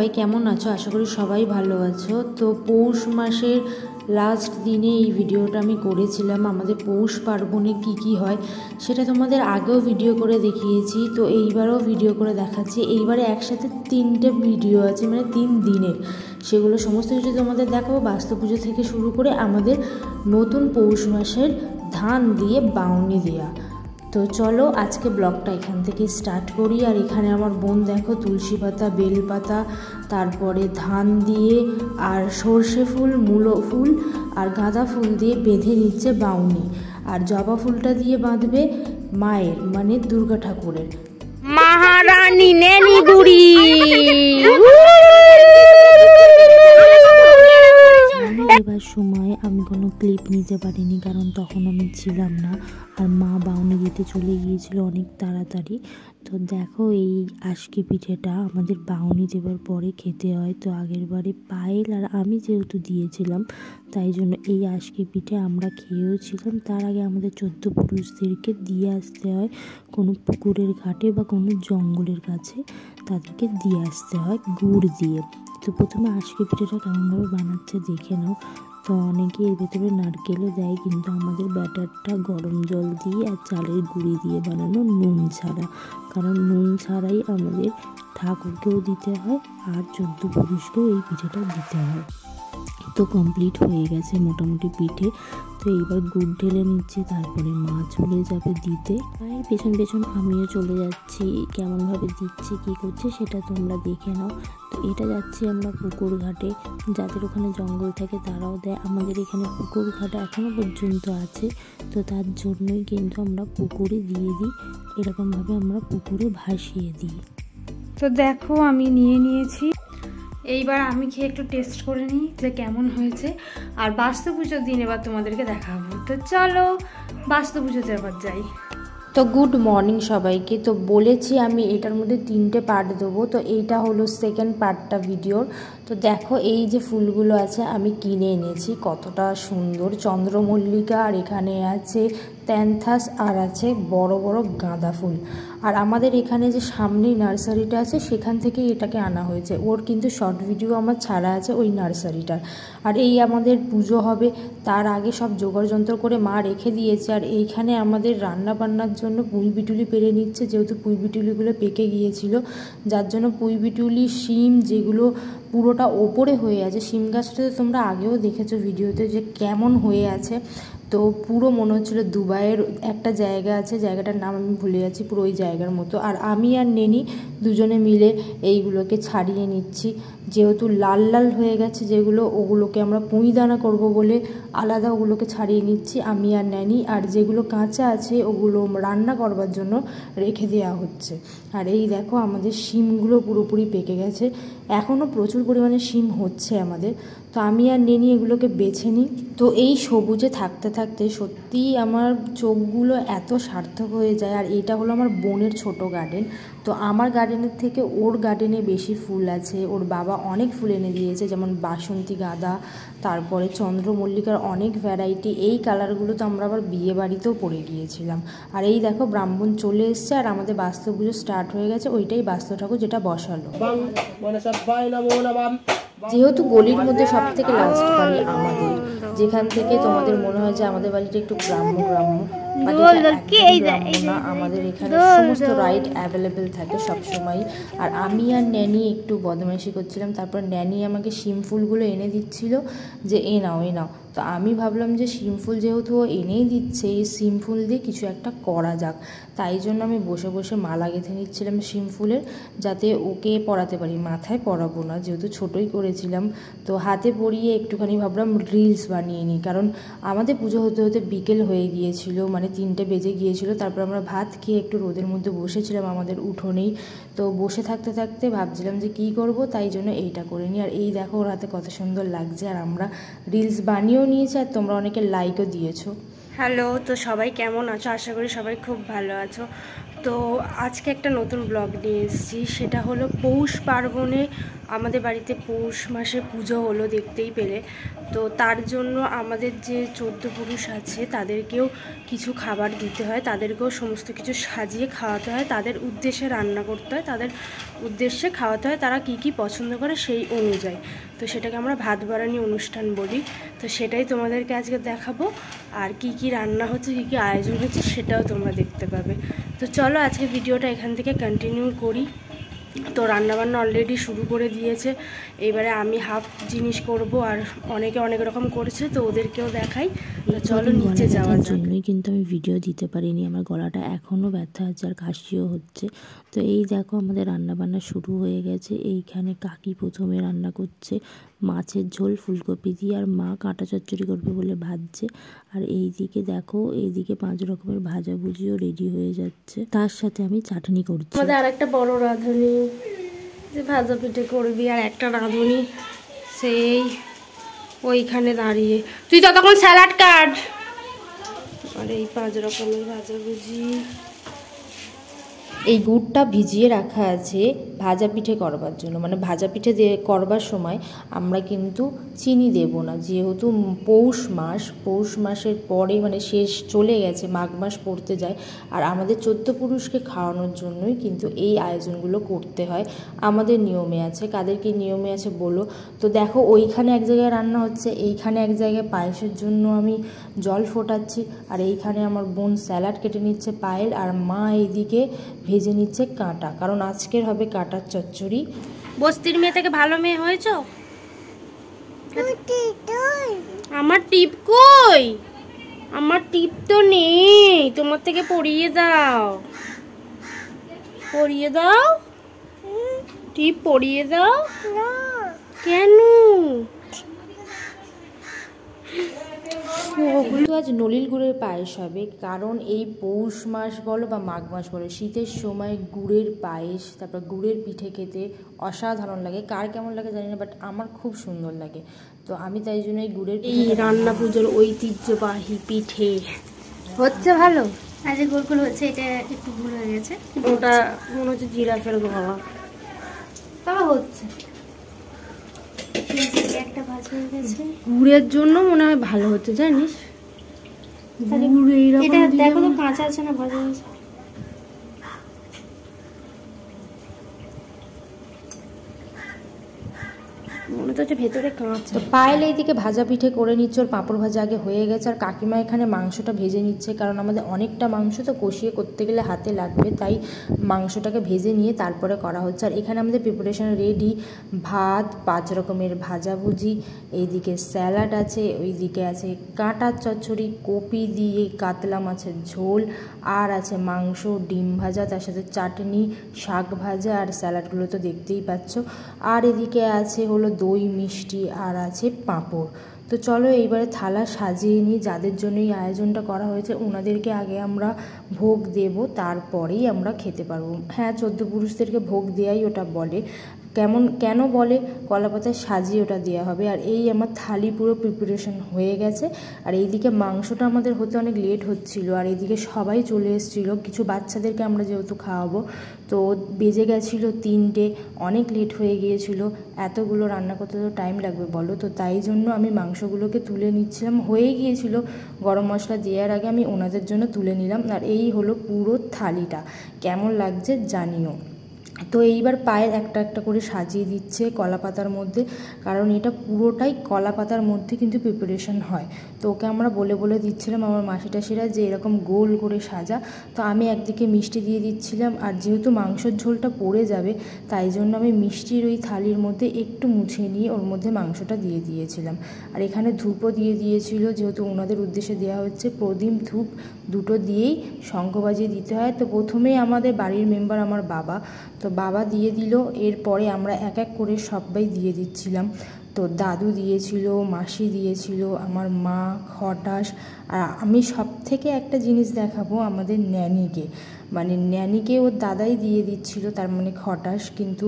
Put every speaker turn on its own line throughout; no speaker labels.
সবাই কেমন আছো? আশা করি সবাই ভালো আছো। তো পৌষ মাসের লাস্ট দিনে এই ভিডিওটা আমি করেছিলাম। আমাদের পৌষ পার্বণে কি হয় সেটা তোমাদের আগেও ভিডিও করে দেখিয়েছি, তো এইবারও ভিডিও করে দেখাচ্ছি। এইবারে একসাথে 3টে ভিডিও আছে, মানে 3 দিনের, সেগুলো সমস্ত কিছু তোমাদের দেখাবো। বাস্তু পুজো থেকে শুরু করে আমাদের নতুন পৌষ মাসের ধান দিয়ে বাউনি দেওয়া। তো চলো আজকে ব্লগটা এখান থেকে স্টার্ট করি। আর এখানে আমার বোন দেখো তুলসী পাতা, বেল পাতা, তারপরে ধান দিয়ে আর সর্ষে ফুল, মূলো ফুল আর গাঁদা ফুল দিয়ে বেঁধে নিচ্ছে বাউনি। আর জবা ফুলটা দিয়ে বাঁধবে মায়ের, মানে দুর্গা ঠাকুরের,
মহারানী নেনি বুড়ি।
এবার সময় আমি কোনো ক্লিপ নিতে পারিনি, কারণ তখন আমি ছিলাম না, আর মা বাউনি দিতে চলে গিয়েছিল অনেক তাড়াতাড়ি। তো দেখো এই আশকি পিঠেটা আমাদের বাউনি দেওয়ার পরে খেতে হয়। তো আগের বারে পায়েল আর আমি যেহেতু দিয়েছিলাম, তাই জন্য এই আশকি পিঠে আমরা খেয়েও ছিলাম। তার আগে আমাদের 14 পুরুষদেরকে দিয়ে আসতে হয় কোনো পুকুরের ঘাটে বা কোনো জঙ্গলের কাছে, তাদেরকে দিয়ে আসতে হয় গুড় দিয়ে। তো প্রথমে আশকি পিঠেটা কেমনভাবে বানাচ্ছে দেখে নাও। তো অনেকে এর ভেতরে নারকেলও দেয়, কিন্তু আমাদের ব্যাটারটা গরম জল দিয়ে আর চালের গুঁড়ি দিয়ে বানানো, নুন ছাড়া। কারণ নুন ছাড়াই আমাদের ঠাকুরকেও দিতে হয় আর 14 পুরুষকেও এই পিঠেটা দিতে হয়। তো কমপ্লিট হয়ে গেছে মোটামুটি পিঠে। তো এইবার গুড় ঢেলে নিচ্ছি, তারপরে মা চলে যাবে দিতে। মায়ের পেছন পেছন আমিও চলে যাচ্ছি। কেমনভাবে দিচ্ছি কী করছে সেটা তোমরা দেখে নাও। তো এটা যাচ্ছি আমরা পুকুর ঘাটে, যাদের ওখানে জঙ্গল থাকে তারাও দেয়। আমাদের এখানে পুকুর ঘাট এখনও পর্যন্ত আছে, তো তার জন্যই কিন্তু আমরা পুকুরে দিয়ে দিই। এরকমভাবে আমরা পুকুরে ভাসিয়ে দিই।
তো দেখো আমি নিয়ে নিয়েছি, এইবার আমি খেয়ে একটু টেস্ট করে নিই যে কেমন হয়েছে। আর বাস্তু পুজোর দিন এবার তোমাদেরকে দেখাবো। তো চলো বাস্তু পুজোতে এবার যাই।
তো গুড মর্নিং সবাইকে। তো বলেছি আমি এটার মধ্যে 3টে পার্ট দেবো, তো এইটা হলো সেকেন্ড পার্টটা ভিডিওর। তো দেখো এই যে ফুলগুলো আছে আমি কিনে এনেছি, কতটা সুন্দর চন্দ্রমল্লিকা, আর এখানে আছে প্যান্থাস, আর আছে বড় বড় গাঁদা ফুল। আর আমাদের এখানে যে সামনেই নার্সারিটা আছে সেখান থেকেই এটাকে আনা হয়েছে। ওর কিন্তু শর্ট ভিডিও আমার ছাড়া আছে ওই নার্সারিটার। আর এই আমাদের পুজো হবে তার আগে সব জোগাড় যন্ত্র করে মা রেখে দিয়েছে। আর এইখানে আমাদের রান্না বান্নার জন্য পুঁই বিটুলি পেরে নিচ্ছে, যেহেতু পুঁই বিটুলিগুলো পেকে গিয়েছিল, যার জন্য পুঁই বিটুলি, শিম যেগুলো পুরোটা ওপরে হয়ে আছে, শিম গাছটা তো তোমরা আগেও দেখেছো ভিডিওতে যে কেমন হয়ে আছে। তো পুরো মনে হচ্ছিলো দুবাইয়ের একটা জায়গা আছে, জায়গাটার নাম আমি ভুলে যাচ্ছি, পুরো ওই জায়গার মতো। আর আমি আর নেনি দুজনে মিলে এইগুলোকে ছাড়িয়ে নিচ্ছি, যেহেতু লাল লাল হয়ে গেছে যেগুলো, ওগুলোকে আমরা পুঁই দানা করবো বলে আলাদা ওগুলোকে ছাড়িয়ে নিচ্ছি আমি আর নেনি। আর যেগুলো কাঁচা আছে ওগুলো রান্না করবার জন্য রেখে দেওয়া হচ্ছে। আর এই দেখো আমাদের শিমগুলো পুরোপুরি পেকে গেছে, এখনও প্রচুর পরিমাণে শিম হচ্ছে আমাদের। তো আমি আর নেনি এগুলোকে বেছে নিই। তো এই সবুজে থাকতে থাকতে সত্যিই আমার চোখগুলো এত সার্থক হয়ে যায়। আর এটা হলো আমার বোনের ছোট গার্ডেন, তো আমার গার্ডেনের থেকে ওর গার্ডেনে বেশি ফুল আছে। ওর বাবা অনেক ফুল এনে দিয়েছে, যেমন বাসন্তী গাঁদা, তারপরে চন্দ্রমল্লিকার অনেক ভ্যারাইটি। এই কালারগুলো তো আমরা আবার বিয়ে বাড়িতেও পরে গিয়েছিলাম। আর এই দেখো ব্রাহ্মণ চলে এসছে, আর আমাদের বাস্তু পুজো স্টার্ট হয়ে গেছে। ওইটাই বাস্তু ঠাকুর যেটা বসালো। যেহেতু গলির মধ্যে সব থেকে লাস্ট বাড়ি আমাদের, যেখান থেকে তোমাদের মনে হয় যে আমাদের বাড়িটা একটু গ্রাম্য গ্রাম্য, আমাদের এখানে সমস্ত রাইড অ্যাভেলেবেল থাকে সবসময়। আর আমি আর ন্যানি একটু বদমাইশি করছিলাম, তারপর ন্যানি আমাকে শিম ফুলগুলো এনে দিচ্ছিল যে এ নাও এ নাও। তো আমি ভাবলাম যে শিম ফুল যেহেতু ও এনেই দিচ্ছে, এই শিম ফুল দিয়ে কিছু একটা করা যাক, তাই জন্য আমি বসে বসে মালা গেঁথে নিচ্ছিলাম শিম ফুলের, যাতে ওকে পরাতে পারি। মাথায় পরাবো না, যেহেতু ছোটোই করেছিলাম, তো হাতে পরিয়ে একটুখানি ভাবলাম রিলস বানিয়ে নিই। কারণ আমাদের পুজো হতে হতে বিকেল হয়ে গিয়েছিল, মানে 3টে বেজে গিয়েছিল। তারপর আমরা ভাত খেয়ে একটু রোদের মধ্যে বসেছিলাম আমাদের উঠোনেই। তো বসে থাকতে থাকতে ভাবছিলাম যে কী করব, তাই জন্য এইটা করে নিই। আর এই দেখো ওর হাতে কত সুন্দর লাগছে। আর আমরা রিলস বানিয়েও নিয়েছি, আর তোমরা অনেকে লাইকও দিয়েছো।
হ্যালো, তো সবাই কেমন আছো? আশা করি সবাই খুব ভালো আছো। তো আজকে একটা নতুন ব্লগ নিয়ে এসেছি, সেটা হলো পৌষ পার্বণে আমাদের বাড়িতে পৌষ মাসে পুজো হলো, দেখতেই পেলে।
তো তার জন্য আমাদের যে 14 পুরুষ আছে তাদেরকেও কিছু খাবার দিতে হয়, তাদেরকেও সমস্ত কিছু সাজিয়ে খাওয়াতে হয়, তাদের উদ্দেশ্যে রান্না করতে হয়, তাদের উদ্দেশ্যে খাওয়াতে হয়, তারা কি কি পছন্দ করে সেই অনুযায়ী। তো সেটাকে আমরা ভাত বাড়ানি অনুষ্ঠান বলি। তো সেটাই তোমাদেরকে আজকে দেখাবো, আর কি কি রান্না হচ্ছে, কি কি আয়োজন হচ্ছে সেটাও তোমরা দেখতে পাবে। তো চলো আজকে ভিডিওটা এখান থেকে কন্টিনিউ করি। তো রান্নাবান্না অলরেডি শুরু করে দিয়েছে, এবারে আমি হাফ জিনিস করব, আর অনেকে অনেক রকম করছে, তো ওদেরকেও দেখাই। তো চলো নিচে যাওয়ার
জন্যই কিন্তু আমি ভিডিও দিতে পারিনি, আমার গলাটা এখনও ব্যথা আছে আর কাশিও হচ্ছে। তো এই দেখো আমাদের রান্নাবান্না শুরু হয়ে গেছে। এইখানে কাকি প্রথমে রান্না করছে মাছের ঝোল ফুলকপি দিয়ে, আর মা কাঁটা চচ্চড়ি করবে বলে ভাজছে। আর এই দিকে দেখো, এইদিকে 5 রকমের ভাজাভুজিও রেডি হয়ে যাচ্ছে, তার সাথে আমি চাটনি করছি।
আমাদের আর একটা বড় রাঁধুনি যে ভাজা পিঠে করবি, আর একটা রাঁধুনি সেই ওইখানে দাঁড়িয়ে, তুই ততক্ষণ স্যালাড কাট। আর এই 5 রকমের ভাজাভুজি, এই গুড়টা ভিজিয়ে রাখা আছে ভাজা পিঠে করবার জন্য। মানে ভাজা পিঠে করবার সময় আমরা কিন্তু চিনি দেব না, যেহেতু পৌষ মাসের পরে মানে শেষ চলে গেছে, মাঘ মাস পড়তে যায়, আর আমাদের 14 পুরুষকে খাওয়ানোর জন্যই কিন্তু এই আয়োজনগুলো করতে হয়। আমাদের নিয়মে আছে, কাদেরকে নিয়মে আছে বলো। তো দেখো ওইখানে এক জায়গায় রান্না হচ্ছে, এইখানে এক জায়গায় পায়েসের জন্য আমি জল ফোটাচ্ছি, আর এইখানে আমার বোন স্যালাড কেটে নিচ্ছে পায়েল, আর মা এইদিকে ভেজে নিচ্ছে কাঁটা, কারণ আজকের হবে কাঁটার চচ্চড়ি। বস্তির মেয়ে থেকে ভালো মেয়ে হয়েছ? আমার টিপ কই? আমার টিপ তো নেই, তোমার থেকে পরিয়ে দাও, পরিয়ে দাও, টিপ পরিয়ে দাও। কেন? আজ নলিল গুড়ের পায়েস হবে, কারণ এই পৌষ মাস বলো বা মাঘ মাস বলো, শীতের সময় গুড়ের পায়েস, তারপর গুড়ের পিঠে খেতে অসাধারণ লাগে। কার কেমন লাগে জানি না, বাট আমার খুব সুন্দর লাগে। তো আমি তাই জন্য এই গুড়ের রান্না পুজোর ঐতিহ্যবাহী পিঠে হচ্ছে ভালো।
আজ গোল গোল হচ্ছে, এটা একটু ভুল হয়ে গেছে,
ওটা মনে হচ্ছে জিরাফের গলা,
তবে হচ্ছে। একটা ভাজ হয়ে গেছে,
গুড়ের জন্য মনে হয় ভালো হচ্ছে, জানিস?
এটা দেখো তো কাঁচা আছে না ভাজা আছে।
মনে তো হচ্ছে ভেতরে কাঁচ। তো পায়েল এইদিকে ভাজা পিঠে করে নিচ্ছে, ওর পাঁপড় ভাজা আগে হয়ে গেছে, আর কাকিমা এখানে মাংসটা ভেজে নিচ্ছে, কারণ আমাদের অনেকটা মাংস তো কষিয়ে করতে গেলে হাতে লাগবে, তাই মাংসটাকে ভেজে নিয়ে তারপরে করা হচ্ছে। আর এখানে আমাদের প্রিপারেশন রেডি, ভাত, 5 রকমের ভাজাভুজি, এইদিকে স্যালাড আছে, ওইদিকে আছে কাঁটার চচ্চড়ি, কপি দিয়ে কাতলা মাছের ঝোল, আর আছে মাংস, ডিম ভাজা, তার সাথে চাটনি, শাক ভাজা, আর স্যালাডগুলো তো দেখতেই পাচ্ছ। আর এদিকে আছে হলো দই মিষ্টি, আর আছে পাঁপড়। তো চলো এইবারে থালা সাজিয়ে নিই, যাদের জন্য এই আয়োজনটা করা হয়েছে ওনাদেরকে আগে আমরা ভোগ দেব, তারপরেই আমরা খেতে পারবো। হ্যাঁ, 14 পুরুষদেরকে ভোগ দেয়াই ওটা বলে। কেন বলে? কলাপাতায় সাজিয়ে ওটা দেওয়া হবে। আর এই আমার থালি পুরো প্রিপারেশন হয়ে গেছে, আর এইদিকে মাংসটা আমাদের হতে অনেক লেট হচ্ছিল, আর এইদিকে সবাই চলে এসেছিলো, কিছু বাচ্চাদেরকে আমরা যেহেতু খাওয়াবো, তো বেজে গেছিলো 3টে, অনেক লেট হয়ে গিয়েছিল। এতগুলো রান্না করতে তো টাইম লাগবে বলো, তো তাই জন্য আমি মাংসগুলোকে তুলে নিচ্ছিলাম, হয়ে গিয়েছিল গরম মশলা দেওয়ার আগে আমি ওনাদের জন্য তুলে নিলাম। আর এই হলো পুরো থালিটা, কেমন লাগছে জানিও। তো এইবার পায়ের একটা একটা করে সাজিয়ে দিচ্ছে কলা পাতার মধ্যে, কারণ এটা পুরোটাই কলা পাতার মধ্যে কিন্তু প্রিপারেশন হয়। তো ওকে আমরা বলে বলে দিচ্ছিলাম আমার মাসিটাসিরা যে এরকম গোল করে সাজা। তো আমি একদিকে মিষ্টি দিয়ে দিচ্ছিলাম, আর যেহেতু মাংসের ঝোলটা পড়ে যাবে তাই জন্য আমি মিষ্টির ওই থালির মধ্যে একটু মুছে নিয়ে ওর মধ্যে মাংসটা দিয়ে দিয়েছিলাম। আর এখানে ধূপও দিয়ে দিয়েছিল, যেহেতু ওনাদের উদ্দেশ্যে দেওয়া হচ্ছে, প্রদীপ ধূপ দুটো দিয়েই শঙ্খ বাজিয়ে দিতে হয়। তো প্রথমেই আমাদের বাড়ির মেম্বার আমার বাবা, তো বাবা দিয়ে দিল, এরপরে আমরা এক এক করে সবাই দিয়ে দিচ্ছিলাম। তো দাদু দিয়েছিল, মাসি দিয়েছিল, আমার মা, খটাস, আর আমি সব থেকে একটা জিনিস দেখাবো আমাদের ন্যানিকে। মানে ন্যানিকে ওর দাদাই দিয়ে দিচ্ছিল, তার মানে খটাস, কিন্তু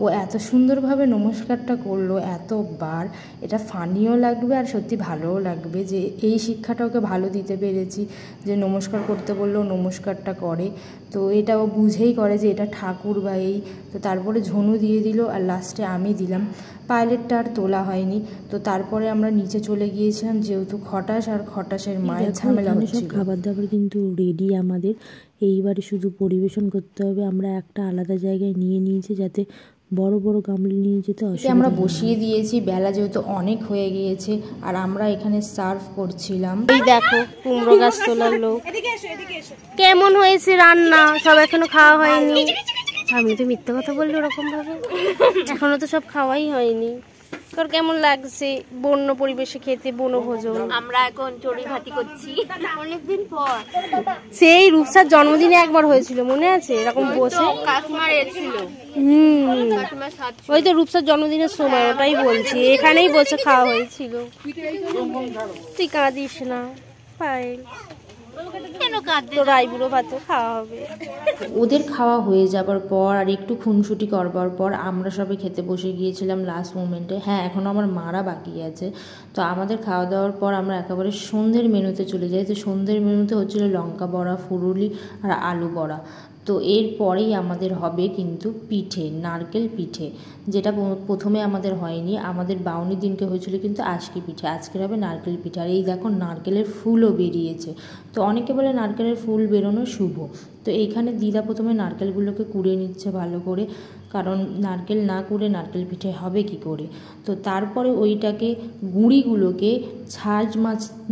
ও এত সুন্দরভাবে নমস্কারটা করলো এতবার, এটা ফানিও লাগবে আর সত্যি ভালোও লাগবে যে এই শিক্ষাটা ওকে ভালো দিতে পেরেছি যে নমস্কার করতে বললেও নমস্কারটা করে। তো এটা ও বুঝেই করে যে এটা ঠাকুর বা এই। তো তারপরে ঝনু দিয়ে দিল আর লাস্টে আমি দিলাম। পাইলেটটা আর তোলা হয়নি। তো তারপরে আমরা নিচে চলে গিয়েছিলাম, যেহেতু খটাস আর খটাসের মায়ের ঝামেলা হচ্ছিল।
খাবার দাবার কিন্তু রেডি আমাদের, এইবারে শুধু পরিবেশন করতে হবে। আমরা একটা আলাদা জায়গায় নিয়ে নিয়েছি যাতে বড় বড় গামলি নিয়ে যেতে অসুবিধা।
আমরা বসিয়ে দিয়েছি, বেলা যেহেতু অনেক হয়ে গিয়েছে আর আমরা এখানে সার্ভ করছিলাম।
এই দেখো কুমড়ো গাছ তোলার লোক। কেমন হয়েছে রান্না? সব এখনো খাওয়া হয়নি। আমি তো মিথ্যে কথা বললি ওরকম ভাবে, এখনো তো সব খাওয়াই হয়নি। তোর কেমন লাগছে বন্য পরিবেশে খেতে, বনভোজন?
আমরা এখন চড়ুই ভাতি করছি অনেকদিন পর।
সেই রূপসার জন্মদিনে একবার হয়েছিল, মনে আছে? এরকম বসে
কাকিমার ছিল।
ওই তো রূপসার জন্মদিনের সময়, ওটাই বলছি, এখানেই বসে খাওয়া হয়েছিল। তুই কাঁদিস না পায়েল, তোর আইবুড়ো ভাতও খাওয়া হবে।
ওদের খাওয়া হয়ে যাবার পর আর একটু খুনসুটি করবার পর আমরা সবাই খেতে বসে গিয়েছিলাম লাস্ট মোমেন্টে। হ্যাঁ, এখনও আমার মারা বাকি আছে। তো আমাদের খাওয়া দাওয়ার পর আমরা একেবারে সন্ধ্যের মেনুতে চলে যাই। তো সন্ধ্যের মেনুতে হচ্ছিল লঙ্কা বড়া, ফুরুলি আর আলু বড়া। তো এরপরেই আমাদের হবে কিন্তু পিঠে, নারকেল পিঠে, যেটা প্রথমে আমাদের হয়নি। আমাদের বাউনির দিনকে হয়েছিল কিন্তু আজকে পিঠে, আজকের হবে নারকেল পিঠে। আর এই দেখো নারকেলের ফুলও বেরিয়েছে। তো অনেকে বলে নারকেলের ফুল বেরোনো শুভ। তো এইখানে দিদা প্রথমে নারকেলগুলোকে কুড়ে নিচ্ছে ভালো করে, কারণ নারকেল না কুড়ে নারকেল পিঠে হবে কি করে। তো তারপরে ওইটাকে গুঁড়িগুলোকে ছাঁচ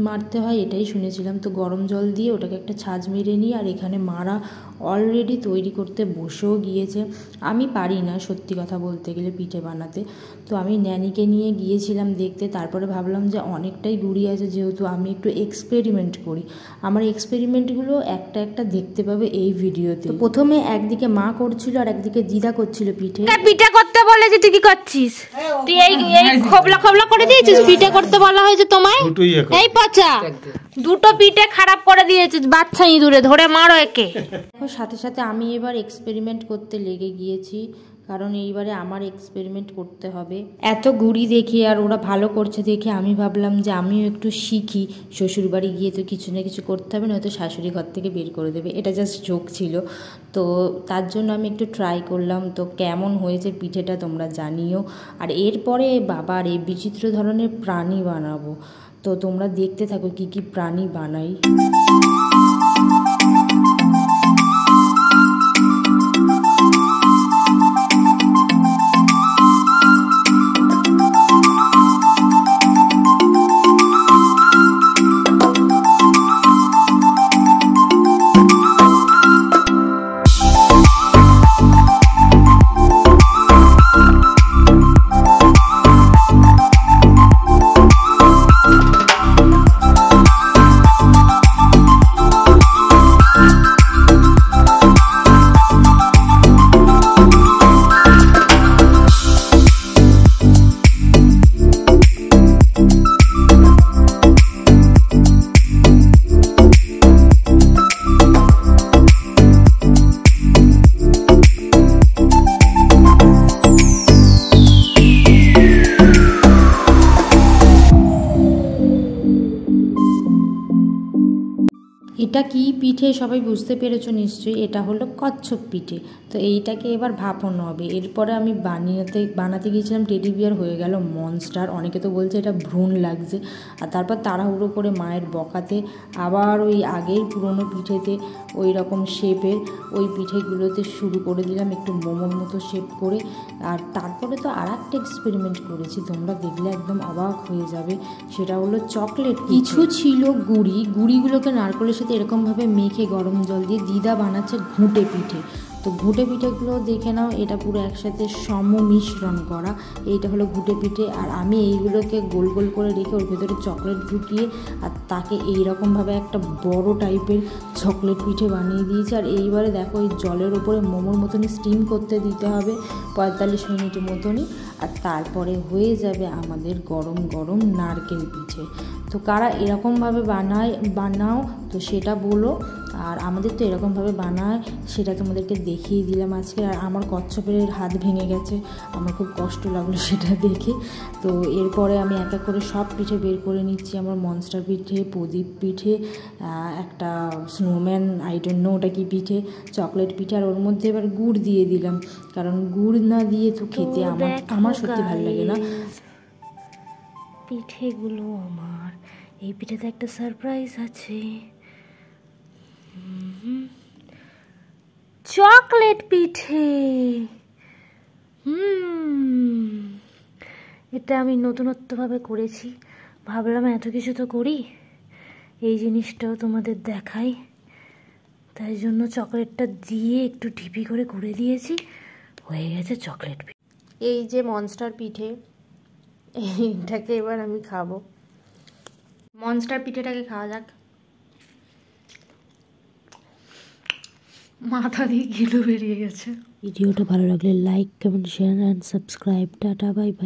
মারতে হয়, এটাই শুনেছিলাম। তো গরম জল দিয়ে ওটাকে একটা ছাঁচ মেরে নিই। আর এখানে মারা অলরেডি তৈরি করতে বসেও গিয়েছে। আমি পারি না সত্যি কথা বলতে গেলে পিঠে বানাতে। তো আমি ন্যানিকে নিয়ে গিয়েছিলাম দেখতে। তারপরে ভাবলাম যে অনেকটাই গুঁড়ি আছে, যেহেতু আমি একটু এক্সপেরিমেন্ট করি। আমার এক্সপেরিমেন্টগুলো একটা একটা দেখতে পাবে এই ভিডিওতে। প্রথমে একদিকে মা করছিল আর একদিকে দিদা করছিল পিঠে।
পিঠে করতে বলে যে তুই কি করছিস? তুই এই খোবলা খোবলা করে দিয়েছিস। পিঠে করতে বলা হয়েছে তোমায়, এই পচা দুটো পিঠে খারাপ করে দিয়েছিস। বাচ্চা ইঁদুরে ধরে মারো একে।
সাথে সাথে আমি এবার এক্সপেরিমেন্ট করতে লেগে গিয়েছি, কারণ এইবারে আমার এক্সপেরিমেন্ট করতে হবে। এত গুড়ি দেখে আর ওরা ভালো করছে দেখে আমি ভাবলাম যে আমিও একটু শিখি। শ্বশুরবাড়ি গিয়ে তো কিছু না কিছু করতে হবে, নয়তো শাশুড়ি ঘর থেকে বের করে দেবে। এটা জাস্ট জোক ছিল। তো তার জন্য আমি একটু ট্রাই করলাম। তো কেমন হয়েছে পিঠেটা তোমরা জানিও। আর এরপরে বাবার এই বিচিত্র ধরনের প্রাণী বানাবো। তো তোমরা দেখতে থাকো কি কি প্রাণী বানাই। এটা কি পিঠে সবাই বুঝতে পেরেছো নিশ্চয়ই, এটা হলো কচ্ছপ পিঠে। তো এইটাকে এবার ভাপানো হবে। এরপরে আমি বানাতে গিয়েছিলাম টেডি বিয়ার, হয়ে গেল মনস্টার। অনেকে তো বলছে এটা ভ্রূণ লাগছে। আর তারপর তাড়াহুড়ো করে মায়ের বকাতে আবার ওই আগের পুরনো পিঠেতে ওই রকম শেপের ওই পিঠেগুলোতে শুরু করে দিলাম, একটু মোমোর মতো শেপ করে। আর তারপরে তো আর একটা এক্সপেরিমেন্ট করেছি, তোমরা দেখলে একদম অবাক হয়ে যাবে। সেটা হলো চকলেট। কিছু ছিল গুড়িগুলোকে নারকেলের সাথে এরকমভাবে মেখে গরম জল দিয়ে দিদা বানাচ্ছে ঘুঁটে পিঠে। তো ঘুঁটে পিঠেগুলো দেখে নাও, এটা পুরো একসাথে মিশ্রণ করা। এইটা হলো ঘুঁটে পিঠে। আর আমি এইগুলোকে গোল গোল করে রেখে ওর ভেতরে চকলেট ঢুকিয়ে আর তাকে এইরকমভাবে একটা বড় টাইপের চকলেট পিঠে বানিয়ে দিয়েছি। আর এইবারে দেখো ওই জলের ওপরে মোমোর মতনই স্টিম করতে দিতে হবে 45 মিনিটের মতনই। আর তারপরে হয়ে যাবে আমাদের গরম গরম নারকেল পিঠে। তো কারা এরকমভাবে বানাও তো সেটা বলো। আর আমাদের তো এরকমভাবে বানায়, সেটা তোমাদেরকে দেখিয়ে দিলাম আজকে। আর আমার কচ্ছপের হাত ভেঙে গেছে, আমার খুব কষ্ট লাগলো সেটা দেখে। তো এরপরে আমি এক এক করে সব পিঠে বের করে নিচ্ছি। আমার মনস্টার পিঠে, প্রদীপ পিঠে, একটা স্নোম্যান, আই ডোন্ট নো ওটা কি পিঠে, চকলেট পিঠে, আর ওর মধ্যে এবার গুড় দিয়ে দিলাম, কারণ গুড় না দিয়ে তো খেতে আমার সত্যি ভালো লাগে না।
পিঠেগুলো আমার, এই পিঠেতে একটা সারপ্রাইজ আছে। চকলেট পিঠে। এটা আমি নতুনত্বভাবে করেছি, ভাবলাম এত কিছু তো করি, এই জিনিসটাও তোমাদের দেখাই, তাই জন্য চকলেটটা দিয়ে একটু ঢিপি করে করে দিয়েছি, হয়ে গেছে চকলেট পিঠে।
এই যে মনস্টার পিঠে, এইটাকে এবার আমি খাবো।
মনস্টার পিঠেটাকে খাওয়া যাক। মাথা দিয়ে ঘিলু বেরিয়ে গেছে।
ভিডিওটা ভালো লাগলে like, comment, share and subscribe. Tata, bye bye.